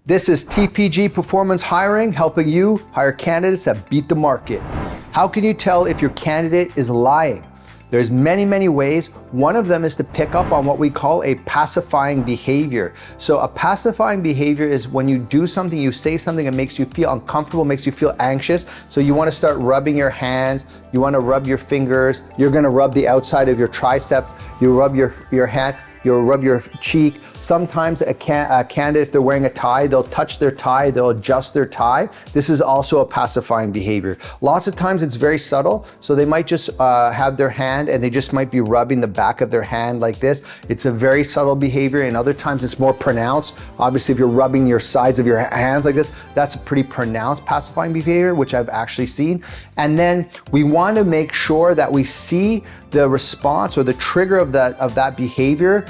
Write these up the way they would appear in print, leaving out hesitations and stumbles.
This is TPG Performance Hiring, helping you hire candidates that beat the market. How can you tell if your candidate is lying? There's many ways. One of them is to pick up on what we call a pacifying behavior. So a pacifying behavior is when you do something, you say something that makes you feel uncomfortable, makes you feel anxious. So you want to start rubbing your hands, you want to rub your fingers, you're going to rub the outside of your triceps, you rub your hand, you'll rub your cheek. Sometimes a candidate, if they're wearing a tie, they'll touch their tie, they'll adjust their tie. This is also a pacifying behavior. Lots of times it's very subtle, so they might just have their hand and they just might be rubbing the back of their hand like this. It's a very subtle behavior, and other times it's more pronounced. Obviously, if you're rubbing your sides of your hands like this, that's a pretty pronounced pacifying behavior, which I've actually seen. And then we want to make sure that we see the response or the trigger of that behavior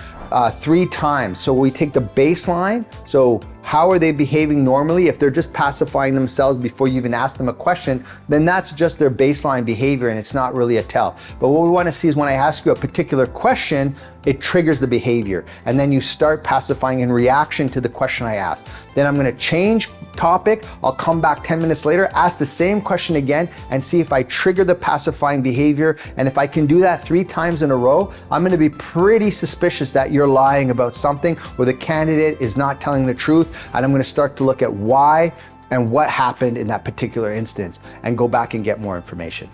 3 times. So we take the baseline. So how are they behaving normally? If they're just pacifying themselves before you even ask them a question, then that's just their baseline behavior and it's not really a tell. But what we want to see is when I ask you a particular question, it triggers the behavior. And then you start pacifying in reaction to the question I asked. Then I'm going to change topic. I'll come back 10 minutes later, ask the same question again, and see if I trigger the pacifying behavior. And if I can do that 3 times in a row, I'm going to be pretty suspicious that you're lying about something or the candidate is not telling the truth. And I'm going to start to look at why and what happened in that particular instance and go back and get more information.